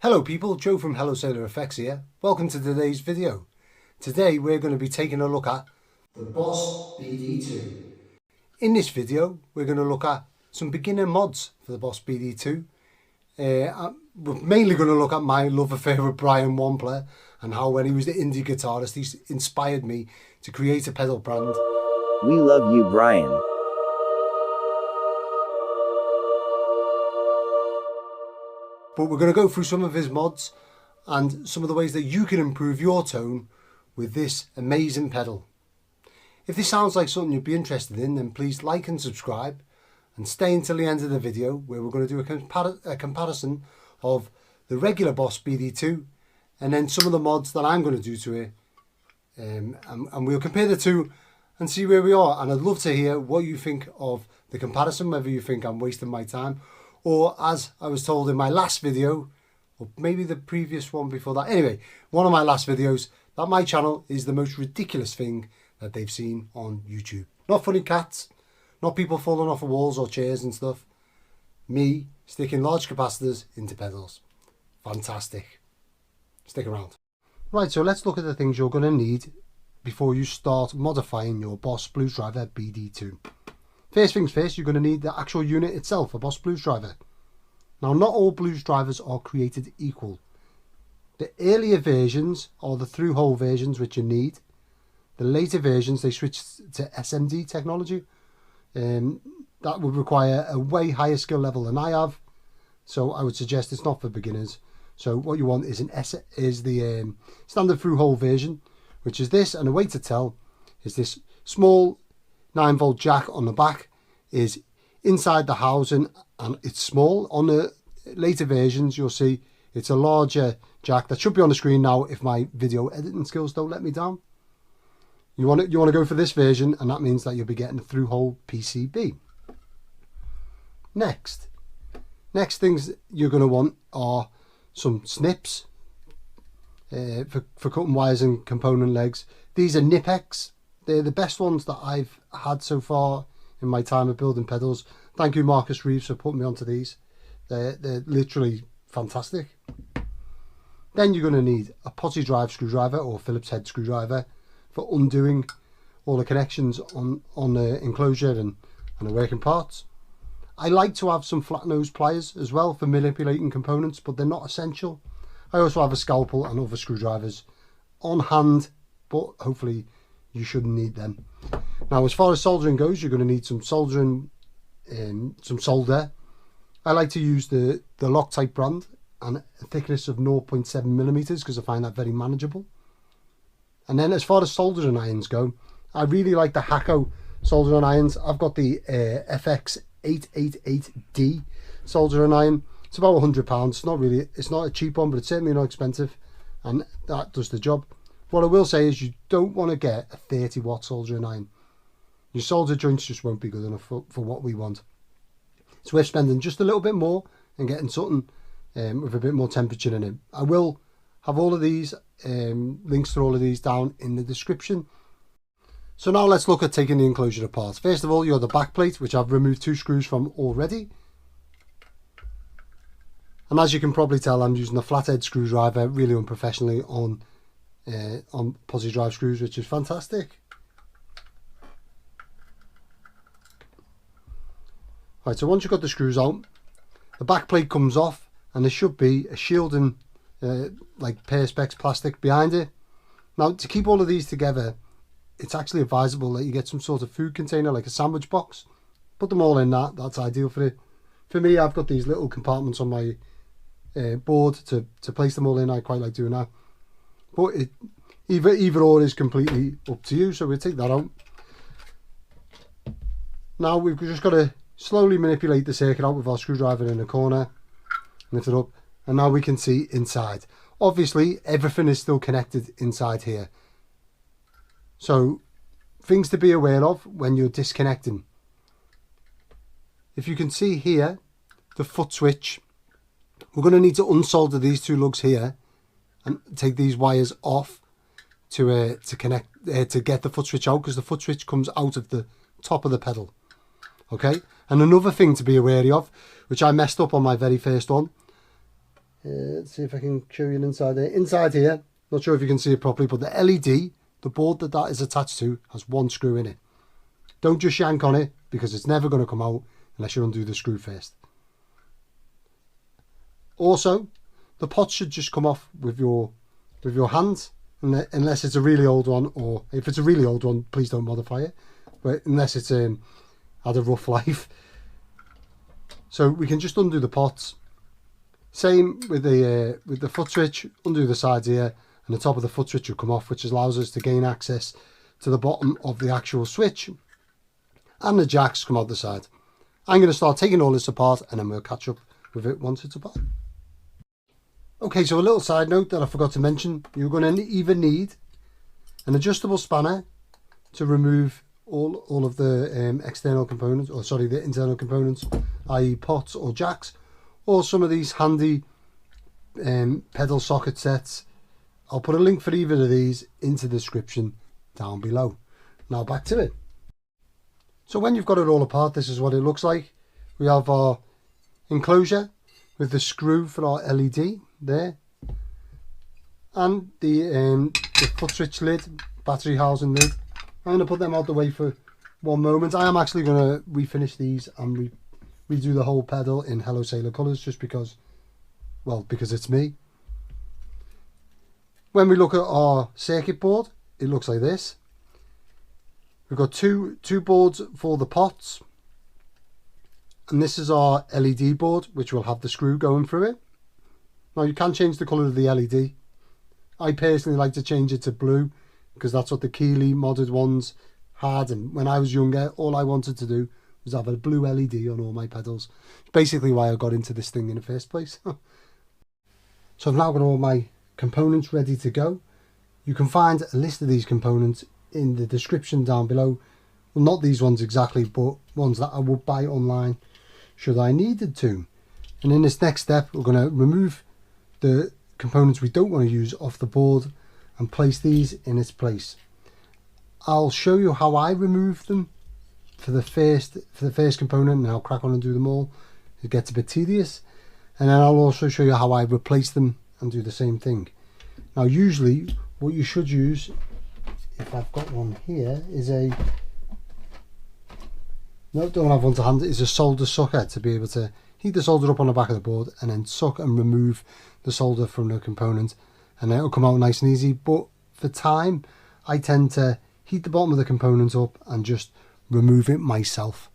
Hello people, Joe from Hello Sailor Effects here. Welcome to today's video. Today we're going to be taking a look at the Boss BD2. In this video we're going to look at some beginner mods for the Boss BD2. We're mainly going to look at my love affair with Brian Wampler and how when he was the indie guitarist he inspired me to create a pedal brand. We love you, Brian. But we're going to go through some of his mods and some of the ways that you can improve your tone with this amazing pedal. If this sounds like something you'd be interested in, then please like and subscribe and stay until the end of the video where we're going to do a comparison of the regular Boss BD2 and then some of the mods that I'm going to do to it. And we'll compare the two and see where we are. And I'd love to hear what you think of the comparison, whether you think I'm wasting my time, or as I was told in my last video, or maybe the previous one before that. Anyway, one of my last videos, that my channel is the most ridiculous thing that they've seen on YouTube. Not funny cats, not people falling off of walls or chairs and stuff. Me sticking large capacitors into pedals. Fantastic. Stick around. Right, so let's look at the things you're going to need before you start modifying your Boss Blues Driver BD2. First things first, you're going to need the actual unit itself, a Boss Blues Driver. Now, not all blues drivers are created equal. The earlier versions are the through-hole versions, which you need. The later versions, they switched to SMD technology. That would require a way higher skill level than I have. So I would suggest it's not for beginners. So what you want is the standard through-hole version, which is this. And a way to tell is this small 9-volt jack on the back is inside the housing and it's small. On the later versions you'll see it's a larger jack that should be on the screen now if my video editing skills don't let me down. You want to go for this version, and that means that you'll be getting a through-hole PCB. Next things you're going to want are some snips for cutting wires and component legs. These are Nipex. They're the best ones that I've had so far in my time of building pedals. Thank you, Marcus Reeves, for putting me onto these. They're literally fantastic. Then you're going to need a potty drive screwdriver or Phillips head screwdriver for undoing all the connections on the enclosure and the working parts. I like to have some flat nose pliers as well for manipulating components, but they're not essential. I also have a scalpel and other screwdrivers on hand, but hopefully you shouldn't need them. Now, as far as soldering goes, you're going to need some soldering, some solder. I like to use the Loctite brand and a thickness of 0.7 millimeters because I find that very manageable. And then as far as soldering irons go, I really like the Hakko soldering irons. I've got the FX888D soldering iron. It's about £100. It's not a cheap one, but it's certainly not expensive, and that does the job. What I will say is you don't want to get a 30-watt soldering iron. Your solder joints just won't be good enough for what we want. It's worth spending just a little bit more and getting something with a bit more temperature in it. I will have all of these links to all of these down in the description. So now let's look at taking the enclosure apart. First of all, you have the back plate, which I've removed 2 screws from already. And as you can probably tell, I'm using a flathead screwdriver really unprofessionally on posi drive screws, which is fantastic. Right, so once you've got the screws out, the back plate comes off and there should be a shielding like perspex plastic behind it. Now, to keep all of these together, it's actually advisable that you get some sort of food container, like a sandwich box. Put them all in that's ideal for it. For me, I've got these little compartments on my board to place them all in. I quite like doing that. But either or is completely up to you, so we'll take that out. Now we've just got to slowly manipulate the circuit out with our screwdriver in the corner, lift it up, and now we can see inside. Obviously everything is still connected inside here, so things to be aware of when you're disconnecting. If you can see here, the foot switch, we're going to need to unsolder these 2 lugs here and take these wires off to connect to get the foot switch out, because the foot switch comes out of the top of the pedal. Okay, and another thing to be aware of, which I messed up on my very first one, Let's see if I can show you an inside there. Inside here, not sure if you can see it properly, but the LED, the board that is attached to, has one screw in it. Don't just yank on it because it's never going to come out unless you undo the screw first. Also, the pot should just come off with your hands, unless it's a really old one, or if it's a really old one, please don't modify it. But unless it's had a rough life, so we can just undo the pots. Same with the foot switch. Undo the sides here, and the top of the foot switch will come off, which allows us to gain access to the bottom of the actual switch, and the jacks come out the side. I'm going to start taking all this apart, and then we'll catch up with it once it's apart. Okay, so a little side note that I forgot to mention: you're going to either need an adjustable spanner to remove all of the external components, or sorry, the internal components, i.e. pots or jacks, or some of these handy pedal socket sets. I'll put a link for either of these into the description down below. Now back to it. So when you've got it all apart, this is what it looks like. We have our enclosure with the screw for our LED there, and the foot switch lid, battery housing lid. I'm going to put them out the way for one moment. I am actually going to refinish these and redo the whole pedal in Hello Sailor colours, just because, well, because it's me. When we look at our circuit board, it looks like this. We've got two boards for the pots, and this is our LED board, which will have the screw going through it. Now you can change the colour of the LED. I personally like to change it to blue because that's what the Keeley modded ones had, and when I was younger, all I wanted to do was have a blue LED on all my pedals. It's basically why I got into this thing in the first place. So I've now got all my components ready to go. You can find a list of these components in the description down below. Well, not these ones exactly, but ones that I would buy online should I needed to. And in this next step, we're going to remove the components we don't want to use off the board and place these in its place. I'll show you how I remove them for the first component, and I'll crack on and do them all. It gets a bit tedious, and then I'll also show you how I replace them and do the same thing. Now usually what you should use, if I've got one here, is a, no, don't have one to hand, is a solder sucker to be able to heat the solder up on the back of the board and then suck and remove the solder from the component, and then it'll come out nice and easy. But for time, I tend to heat the bottom of the component up and just remove it myself.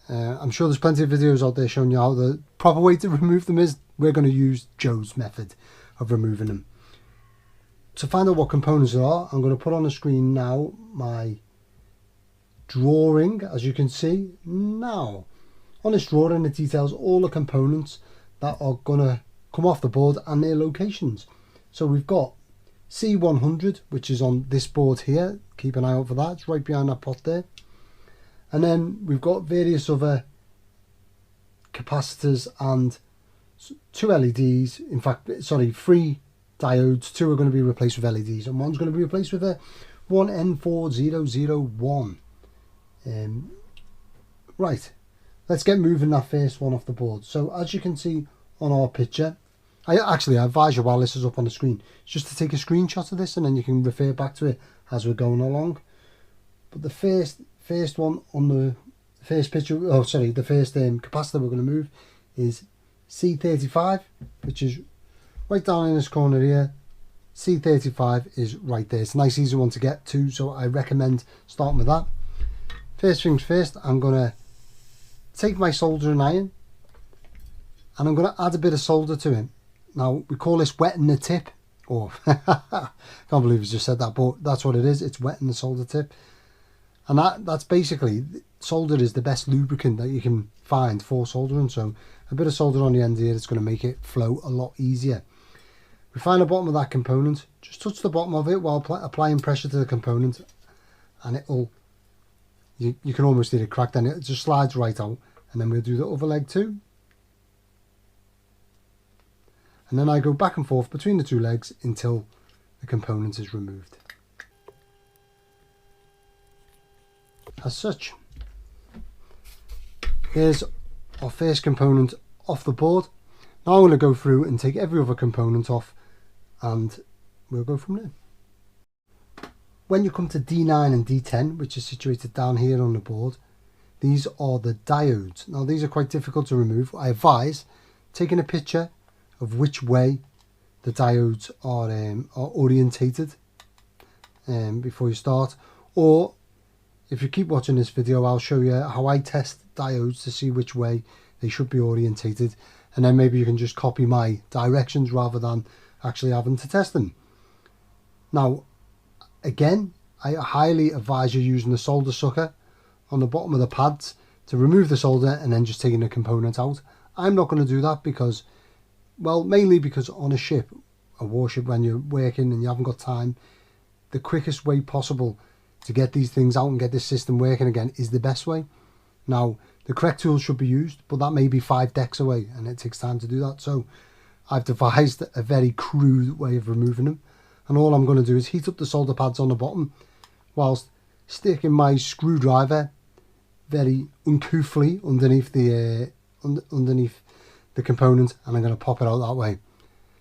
I'm sure there's plenty of videos out there showing you how the proper way to remove them is. We're going to use Joe's method of removing them. To find out what components there are, I'm going to put on the screen now my drawing. As you can see now, on this drawing it details all the components that are going to come off the board and their locations. So we've got C100, which is on this board here. Keep an eye out for that, it's right behind that pot there. And then we've got various other capacitors and two LEDs, in fact, sorry, 3 diodes. 2 are going to be replaced with LEDs, and one's going to be replaced with a 1N4001. Right, let's get moving that first one off the board. So as you can see on our picture, I advise you while this is up on the screen, just to take a screenshot of this, and then you can refer back to it as we're going along. But the first one on the first picture, oh sorry, the first capacitor we're going to move is C35, which is right down in this corner here. C35 is right there. It's a nice easy one to get to, so I recommend starting with that. First things first, I'm going to take my soldering iron and I'm going to add a bit of solder to it. Now we call this wetting the tip, or can't believe I just said that, but that's what it is. It's wetting the solder tip, and that's basically, solder is the best lubricant that you can find for soldering. So a bit of solder on the end here is going to make it flow a lot easier. We find the bottom of that component, just touch the bottom of it while applying pressure to the component, and it'll, you can almost hear it crack, then it just slides right out. And then we'll do the other leg too. And then I go back and forth between the two legs until the component is removed. As such, here's our first component off the board. Now I'm going to go through and take every other component off, and we'll go from there. When you come to D9 and D10, which is situated down here on the board, these are the diodes. Now these are quite difficult to remove. I advise taking a picture of which way the diodes are orientated before you start, or if you keep watching this video, I'll show you how I test diodes to see which way they should be orientated, and then maybe you can just copy my directions rather than actually having to test them. Now again, I highly advise you using the solder sucker on the bottom of the pads to remove the solder and then just taking the component out. I'm not going to do that because, well, mainly because on a ship, a warship, when you're working and you haven't got time, the quickest way possible to get these things out and get this system working again is the best way. Now, the correct tools should be used, but that may be 5 decks away and it takes time to do that. So I've devised a very crude way of removing them. And all I'm going to do is heat up the solder pads on the bottom whilst sticking my screwdriver very uncouthly underneath the component, and I'm going to pop it out that way.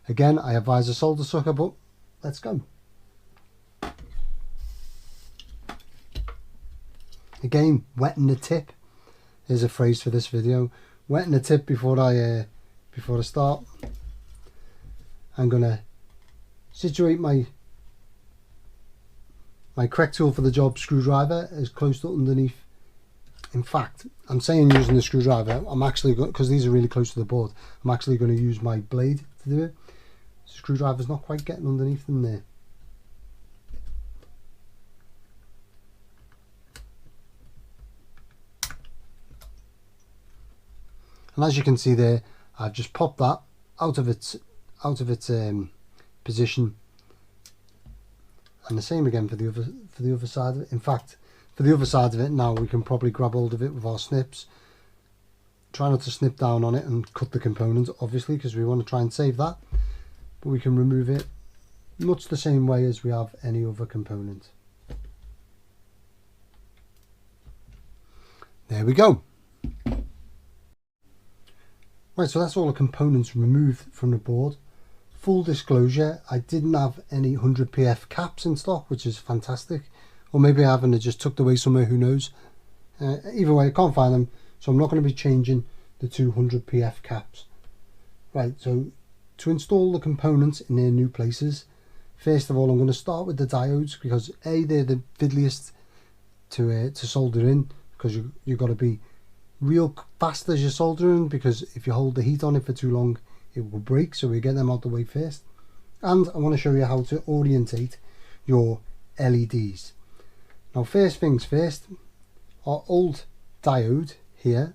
Again, I advise a solder sucker, but let's go. Again, wetting the tip is a phrase for this video. Wetting the tip before I start. I'm going to situate my correct tool for the job, screwdriver, as close to underneath. In fact, I'm saying using the screwdriver, I'm actually going, because these are really close to the board, I'm actually going to use my blade to do it. The screwdriver's not quite getting underneath them there. And as you can see there, I've just popped that out of its position, and the same again for the other side of it. In fact, for the other side of it now, we can probably grab hold of it with our snips. Try not to snip down on it and cut the component, obviously, because we want to try and save that, but we can remove it much the same way as we have any other component. There we go. Right, so that's all the components removed from the board. Full disclosure, I didn't have any 100 PF caps in stock, which is fantastic. Or maybe I haven't, it just tucked away somewhere, who knows. Either way, I can't find them, so I'm not going to be changing the 200 PF caps. Right, so to install the components in their new places, first of all I'm going to start with the diodes, because A, they're the fiddliest to solder in, because you've got to be real fast as you're soldering, because if you hold the heat on it for too long it will break. So we get them out the way first, and I want to show you how to orientate your LEDs. Now first things first, our old diode here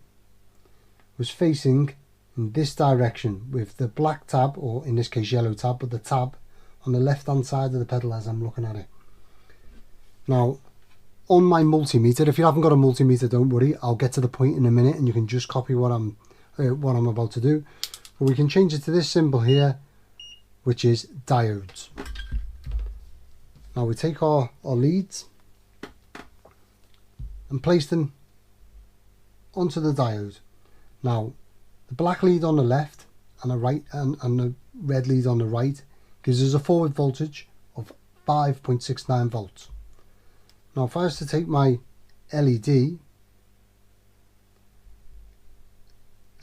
was facing in this direction with the black tab, or in this case yellow tab, but the tab on the left hand side of the pedal as I'm looking at it. Now on my multimeter, if you haven't got a multimeter, don't worry, I'll get to the point in a minute and you can just copy what I'm about to do. But we can change it to this symbol here, which is diodes. Now we take our leads and place them onto the diode. Now the black lead on the left and the right and the red lead on the right gives us a forward voltage of 5.69 volts. Now if I was to take my LED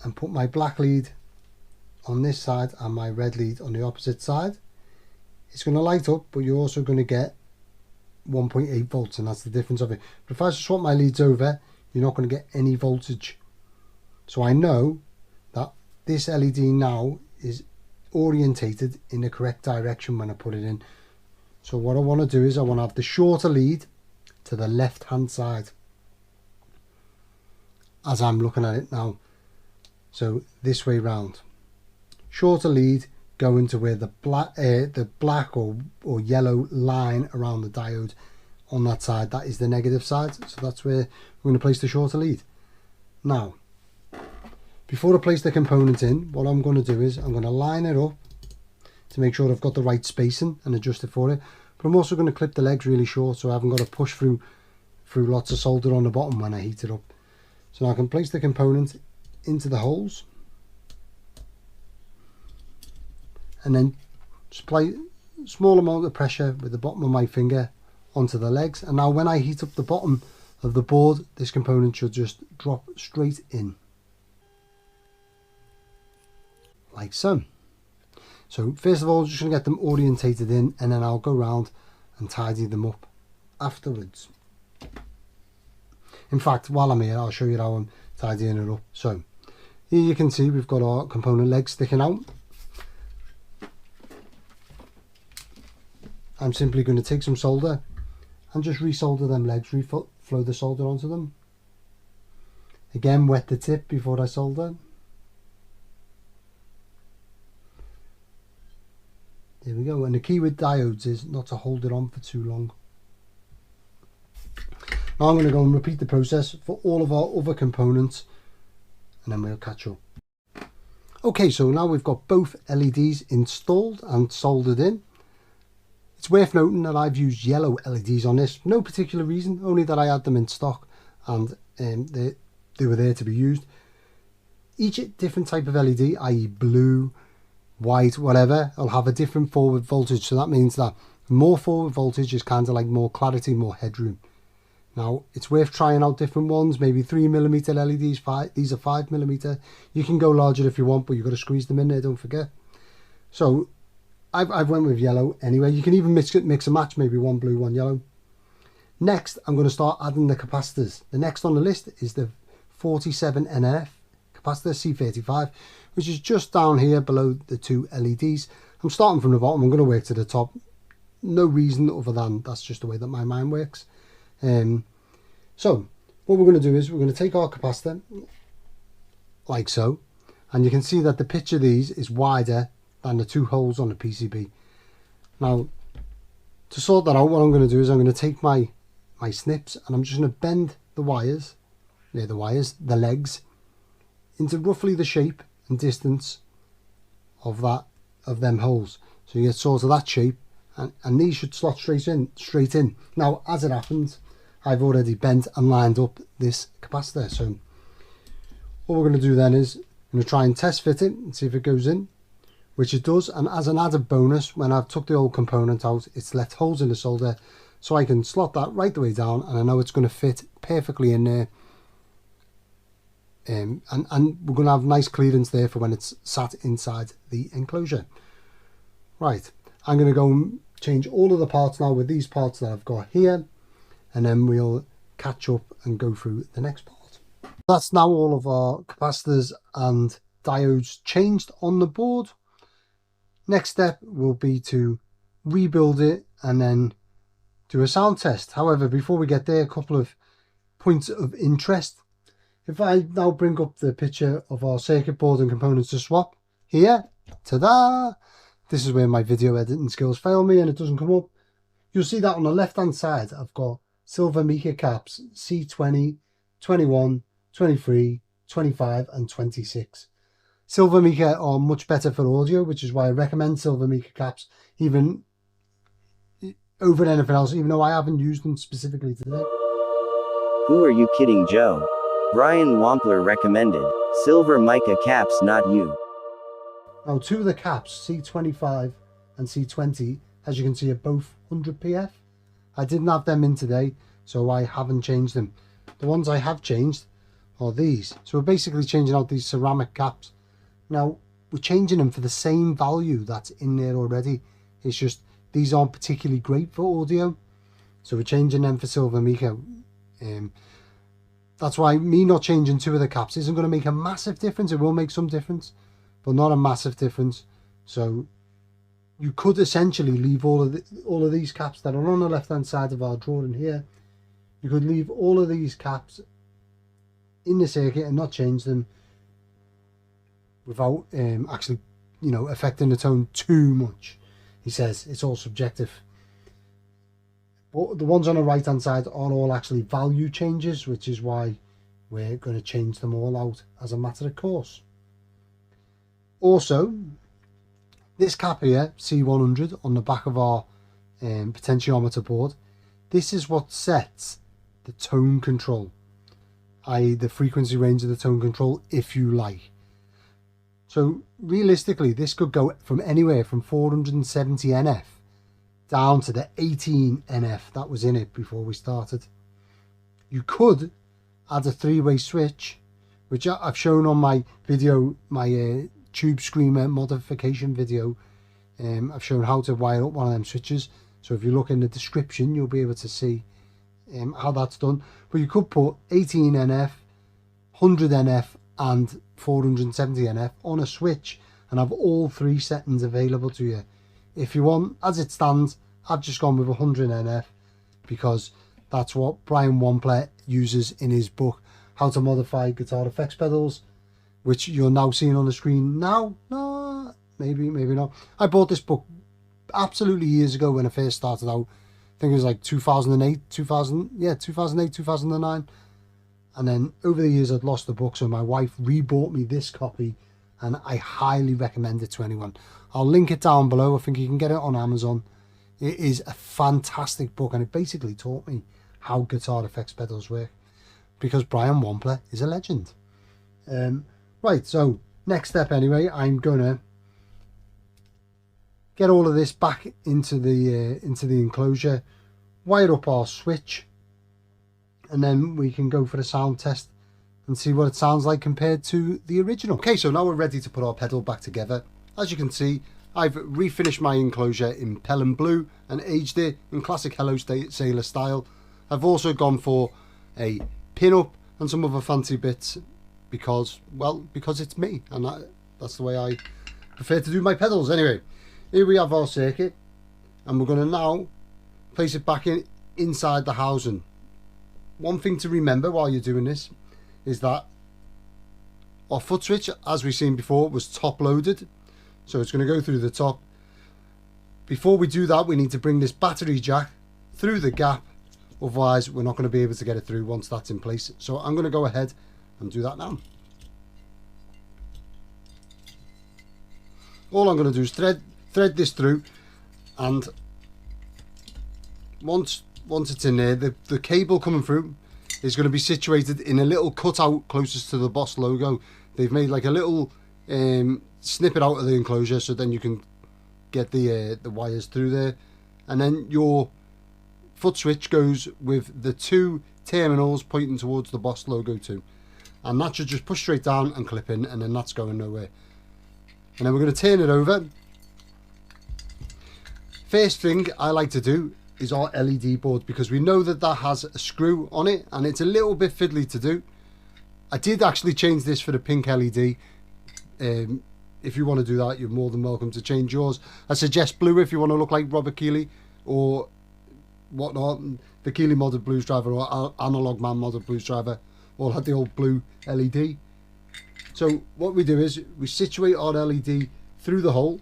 and put my black lead on this side and my red lead on the opposite side, it's going to light up, but you're also going to get 1.8 volts, and that's the difference of it. But if I was to swap my leads over, you're not going to get any voltage. So I know that this LED now is orientated in the correct direction when I put it in. So what I want to do is I want to have the shorter lead to the left hand side as I'm looking at it now. So this way round, shorter lead going to where the black or yellow line around the diode on that side, that is the negative side. So that's where we're going to place the shorter lead. Now before I place the component in, what I'm going to do is I'm going to line it up to make sure I've got the right spacing and adjust it for it. But I'm also going to clip the legs really short, so I haven't got to push through lots of solder on the bottom when I heat it up. So now I can place the component into the holes. and then just apply a small amount of pressure with the bottom of my finger onto the legs. And now when I heat up the bottom of the board, this component should just drop straight in, like so. So first of all, just going to get them orientated in, and then I'll go around and tidy them up afterwards. In fact, while I'm here, I'll show you how I'm tidying it up. So here you can see we've got our component legs sticking out. I'm simply going to take some solder and just resolder them legs, reflow the solder onto them. Again, wet the tip before I solder. There we go. And the key with diodes is not to hold it on for too long. Now I'm going to go and repeat the process for all of our other components, and then we'll catch up. Okay, so now we've got both LEDs installed and soldered in. It's worth noting that I've used yellow LEDs on this. No particular reason, only that I had them in stock and they were there to be used. Each different type of LED, i.e. blue, white, whatever, will have a different forward voltage. So that means that more forward voltage is kind of like more clarity, more headroom. Now, it's worth trying out different ones, maybe 3mm LEDs, these are 5mm. You can go larger if you want, but you've got to squeeze them in there, don't forget. So I've went with yellow anyway. You can even mix and match, maybe one blue, one yellow. Next, I'm going to start adding the capacitors. The next on the list is the 47 NF capacitor C35, which is just down here below the two LEDs. I'm starting from the bottom, I'm going to work to the top. No reason other than that's just the way that my mind works. So what we're going to do is we're going to take our capacitor like so, and you can see that the pitch of these is wider than the two holes on the PCB. Now, to sort that out, what I'm going to do is I'm going to take my snips, and I'm just going to bend the wires, the legs, into roughly the shape and distance of them holes. So you get sort of that shape, and these should slot straight in. Now, as it happens, I've already bent and lined up this capacitor. So what we're going to do then is I'm going to try and test fit it and see if it goes in, which it does. And as an added bonus, when I've took the old component out, it's left holes in the solder, so I can slot that right the way down, and I know it's going to fit perfectly in there. And we're going to have nice clearance there for when it's sat inside the enclosure. Right, I'm going to go and change all of the parts now with these parts that I've got here, and then we'll catch up and go through the next part. That's now all of our capacitors and diodes changed on the board. Next step will be to rebuild it and then do a sound test. However, before we get there, a couple of points of interest. If I now bring up the picture of our circuit board and components to swap here, ta-da! This is where my video editing skills fail me and it doesn't come up. You'll see that on the left hand side I've got silver mica caps C20, 21, 23, 25 and 26. Silver mica are much better for audio, which is why I recommend silver mica caps even over anything else, even though I haven't used them specifically today. Who are you kidding, Joe? Brian Wampler recommended. Silver mica caps, not you. Now, two of the caps, C25 and C20, as you can see, are both 100 PF. I didn't have them in today, so I haven't changed them. The ones I have changed are these. So we're basically changing out these ceramic caps. Now, we're changing them for the same value that's in there already. It's just these aren't particularly great for audio, so we're changing them for silver mica. That's why me not changing two of the caps isn't going to make a massive difference. It will make some difference, but not a massive difference. So you could essentially leave all of these caps that are on the left hand side of our drawing here. You could leave all of these caps in the circuit and not change them without actually, affecting the tone too much. He says it's all subjective. But the ones on the right hand side are all actually value changes, which is why we're going to change them all out as a matter of course. Also, this cap here, C100, on the back of our potentiometer board, this is what sets the tone control, i.e. the frequency range of the tone control, if you like. So realistically, this could go from anywhere from 470 NF down to the 18 NF that was in it before we started. You could add a 3-way switch, which I've shown on my video, my tube screamer modification video. I've shown how to wire up one of them switches. So if you look in the description, you'll be able to see how that's done. But you could put 18 NF, 100 NF and 470 NF on a switch and have all 3 settings available to you. If you want, as it stands, I've just gone with 100 NF because that's what Brian Wampler uses in his book, How to Modify Guitar Effects Pedals, which you're now seeing on the screen now. No, maybe not. I bought this book absolutely years ago when I first started out. I think it was like 2008, 2009. And then over the years I'd lost the book, so my wife rebought me this copy, and I highly recommend it to anyone. I'll link it down below. I think you can get it on Amazon. It is a fantastic book, and it basically taught me how guitar effects pedals work, because Brian Wampler is a legend. Right, so next step anyway, I'm gonna get all of this back into the enclosure, wire up our switch, and then we can go for the sound test and see what it sounds like compared to the original. Okay, so now we're ready to put our pedal back together. As you can see, I've refinished my enclosure in Pelham Blue and aged it in classic Hello Sailor style. I've also gone for a pin-up and some other fancy bits because it's me, and that's the way I prefer to do my pedals. Anyway, here we have our circuit, and we're going to now place it back inside the housing. One thing to remember while you're doing this is that our foot switch, as we've seen before, was top loaded, so it's going to go through the top. Before we do that, we need to bring this battery jack through the gap, otherwise we're not going to be able to get it through once that's in place. So I'm going to go ahead and do that now. All I'm going to do is thread this through, and once it's in there, the cable coming through is going to be situated in a little cutout closest to the Boss logo. They've made like a little snippet out of the enclosure, so then you can get the wires through there, and then your foot switch goes with the 2 terminals pointing towards the Boss logo too, and that should just push straight down and clip in, and then that's going nowhere. And then we're going to turn it over. First thing I like to do is our LED board, because we know that has a screw on it and it's a little bit fiddly to do. I did actually change this for the pink LED. If you want to do that, you're more than welcome to change yours. I suggest blue if you want to look like Robert Keeley or whatnot. The Keeley Modded Blues Driver or Analog Man Modded Blues Driver all had the old blue LED. So what we do is we situate our LED through the hole,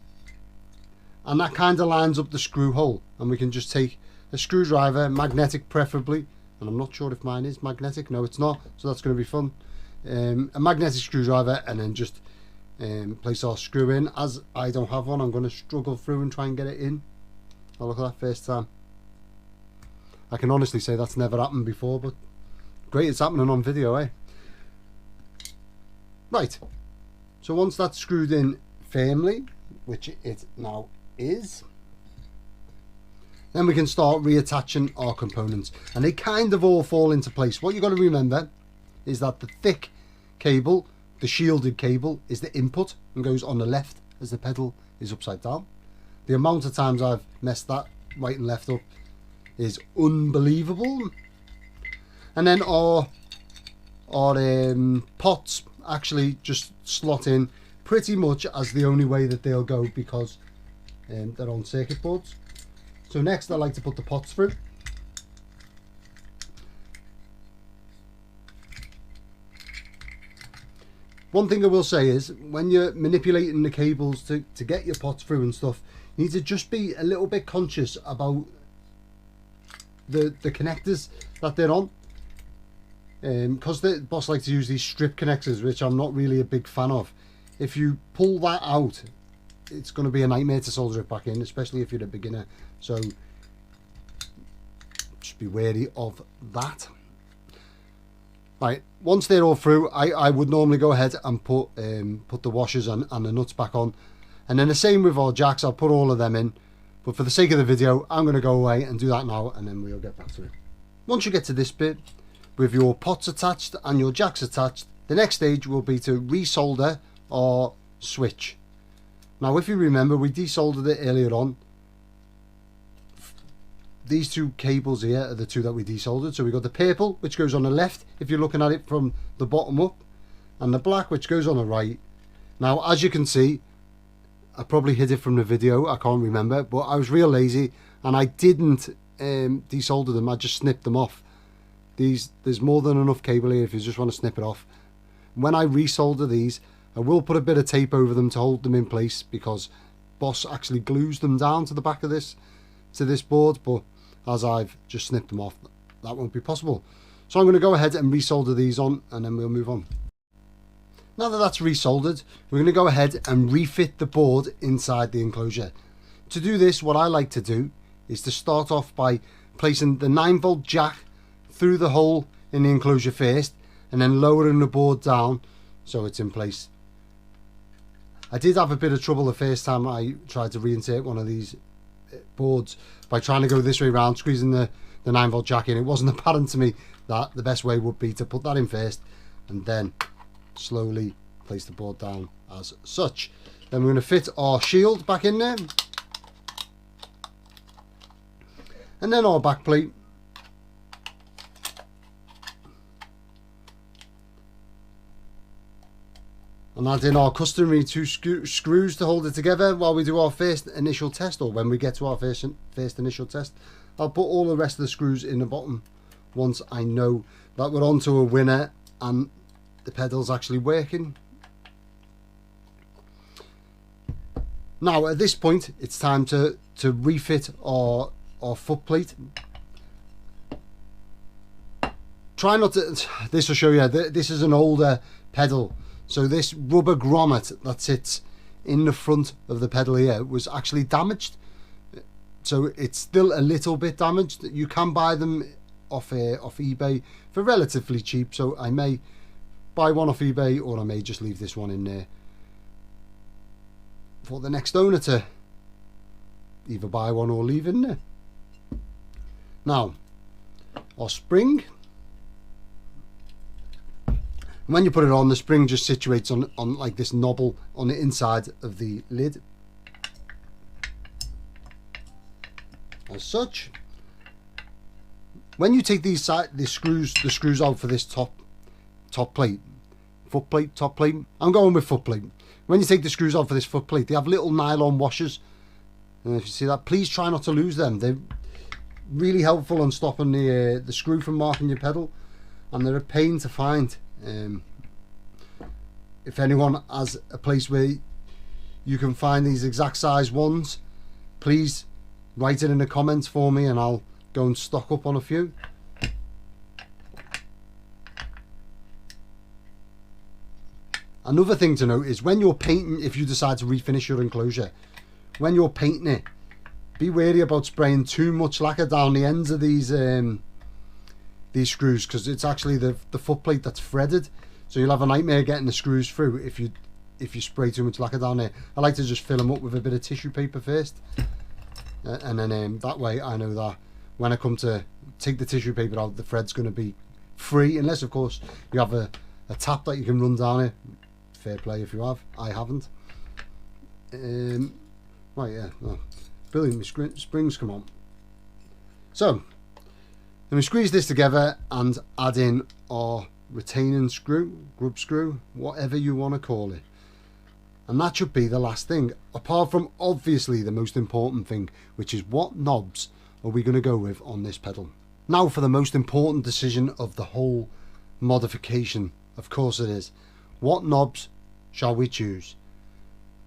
and that kind of lines up the screw hole, and we can just take a screwdriver, magnetic preferably, and I'm not sure if mine is magnetic. No, it's not, so that's going to be fun. A magnetic screwdriver, and then just place our screw in. As I don't have one, I'm going to struggle through and try and get it in. Oh, look at that, first time. I can honestly say that's never happened before, but great it's happening on video, eh? Right, so once that's screwed in firmly, which it now is, then we can start reattaching our components, and they kind of all fall into place. What you've got to remember is that the thick cable, the shielded cable, is the input and goes on the left as the pedal is upside down. The amount of times I've messed that right and left up is unbelievable. And then our pots actually just slot in pretty much as the only way that they'll go, because they're on circuit boards. So next I like to put the pots through. One thing I will say is, when you're manipulating the cables to get your pots through and stuff, you need to just be a little bit conscious about the connectors that they're on. Because the Boss like to use these strip connectors, which I'm not really a big fan of. If you pull that out, it's going to be a nightmare to solder it back in, especially if you're a beginner. So just be wary of that. Right, once they're all through, I would normally go ahead and put the washers and the nuts back on. And then the same with our jacks, I'll put all of them in. But for the sake of the video, I'm going to go away and do that now, and then we'll get back to it. Once you get to this bit, with your pots attached and your jacks attached, the next stage will be to resolder our switch. Now if you remember, we desoldered it earlier on. These two cables here are the two that we desoldered. So we've got the purple, which goes on the left if you're looking at it from the bottom up, and the black, which goes on the right. Now as you can see, I probably hid it from the video, I can't remember, but I was real lazy and I didn't desolder them, I just snipped them off. There's more than enough cable here if you just want to snip it off. When I resolder these, I will put a bit of tape over them to hold them in place, because Boss actually glues them down to the back of this board, but as I've just snipped them off, that won't be possible. So I'm going to go ahead and resolder these on, and then we'll move on. Now that that's resoldered, we're going to go ahead and refit the board inside the enclosure. To do this, what I like to do is to start off by placing the 9-volt jack through the hole in the enclosure first, and then lowering the board down so it's in place. I did have a bit of trouble the first time I tried to reinsert one of these boards by trying to go this way around, squeezing the 9-volt jack in. It wasn't apparent to me that the best way would be to put that in first and then slowly place the board down as such. Then we're going to fit our shield back in there, and then our back plate. And add in our customary 2 screws to hold it together while we do our first initial test, or when we get to our first initial test. I'll put all the rest of the screws in the bottom once I know that we're onto a winner and the pedal's actually working. Now at this point it's time to refit our foot plate. Try not to, this will show you, this is an older pedal. So this rubber grommet that sits in the front of the pedal here was actually damaged. So it's still a little bit damaged. You can buy them off eBay for relatively cheap. So I may buy one off eBay, or I may just leave this one in there for the next owner to either buy one or leave in there. Now, our spring. When you put it on, the spring just situates on like this knobble on the inside of the lid, as such. When you take the screws out for this top plate, foot plate, top plate, I'm going with foot plate. When you take the screws out for this foot plate, they have little nylon washers, and if you see that, please try not to lose them. They're really helpful on stopping the screw from marking your pedal, and they're a pain to find. If anyone has a place where you can find these exact size ones, please write it in the comments for me and I'll go and stock up on a few. Another thing to note is when you're painting, if you decide to refinish your enclosure, when you're painting it, be wary about spraying too much lacquer down the ends of these screws, because it's actually the foot plate that's threaded, so you'll have a nightmare getting the screws through if you spray too much lacquer down there. I like to just fill them up with a bit of tissue paper first, and then that way I know that when I come to take the tissue paper out, the thread's going to be free, unless of course you have a tap that you can run down it. Fair play if you have. I haven't. Right, yeah, no. Brilliant, my springs come on. So then we squeeze this together and add in our retaining screw, grub screw, whatever you want to call it. And that should be the last thing, apart from obviously the most important thing, which is what knobs are we going to go with on this pedal. Now for the most important decision of the whole modification, of course it is. What knobs shall we choose?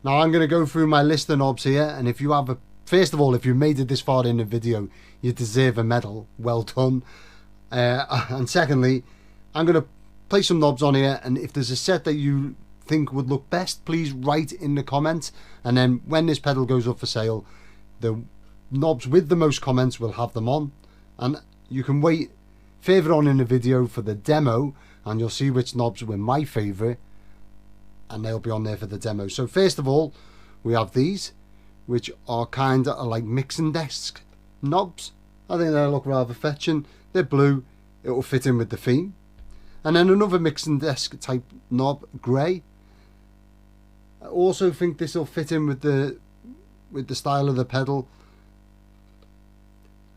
Now I'm going to go through my list of knobs here, and if you have first of all, if you made it this far in the video, you deserve a medal. Well done. And secondly, I'm going to place some knobs on here, and if there's a set that you think would look best, please write in the comments, and then when this pedal goes up for sale, the knobs with the most comments will have them on, and you can wait further on in the video for the demo and you'll see which knobs were my favourite, and they'll be on there for the demo. So first of all, we have these, which are kind of like mixing desk knobs. I think they look rather fetching. They're blue, it will fit in with the theme. And then another mixing desk type knob, grey. I also think this will fit in with the style of the pedal.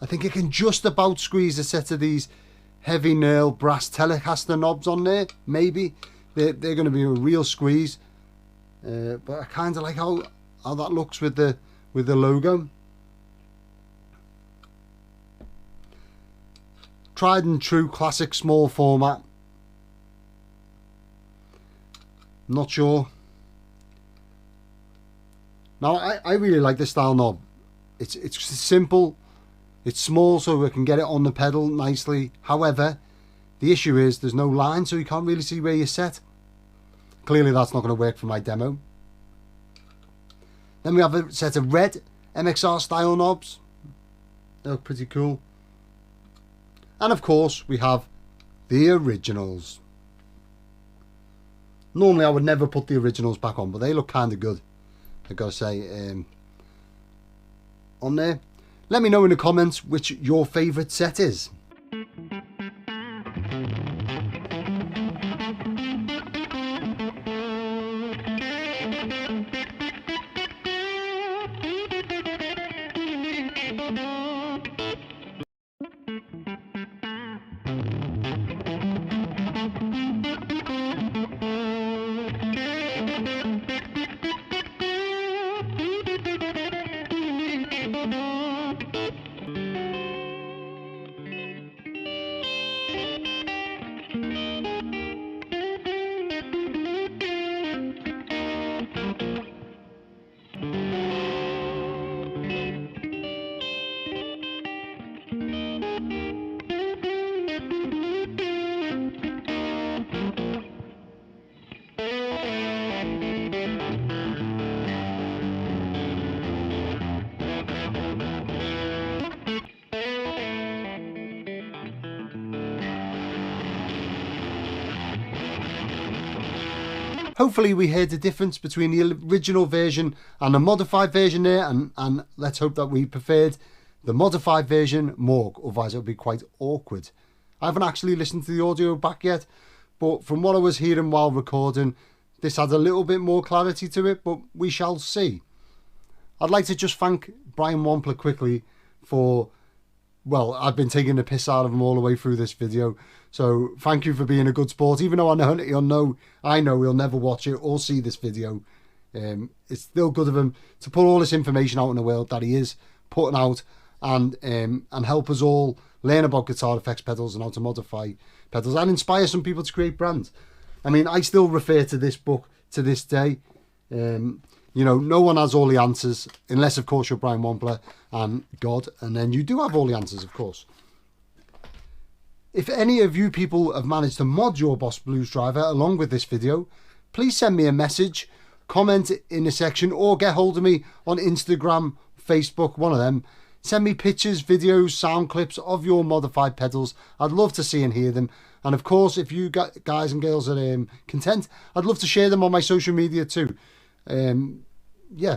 I think it can just about squeeze a set of these heavy nail brass Telecaster knobs on there. Maybe they're going to be a real squeeze, but I kind of like how that looks with the logo. Tried and true classic small format. Not sure. Now I really like this style knob. It's simple. It's small, so we can get it on the pedal nicely. However, the issue is there's no line, so you can't really see where you're set. Clearly that's not going to work for my demo. Then we have a set of red MXR style knobs. They look pretty cool. And of course we have the originals. Normally I would never put the originals back on, but they look kind of good, I gotta say, on there. Let me know in the comments which your favourite set is. Hopefully we heard the difference between the original version and the modified version there, and let's hope that we preferred the modified version more, otherwise it would be quite awkward. I haven't actually listened to the audio back yet, but from what I was hearing while recording, this had a little bit more clarity to it, but we shall see. I'd like to just thank Brian Wampler quickly for, well, I've been taking the piss out of him all the way through this video. So thank you for being a good sport. Even though I know he'll never watch it or see this video. It's still good of him to put all this information out in the world that he is putting out, and help us all learn about guitar effects pedals and how to modify pedals and inspire some people to create brands. I mean, I still refer to this book to this day. You know, no one has all the answers, unless, of course, you're Brian Wampler and God, and then you do have all the answers, of course. If any of you people have managed to mod your Boss Blues driver along with this video, please send me a message, comment in the section, or get hold of me on Instagram, Facebook, one of them. Send me pictures, videos, sound clips of your modified pedals. I'd love to see and hear them. And of course, if you guys and girls are content, I'd love to share them on my social media too. Yeah,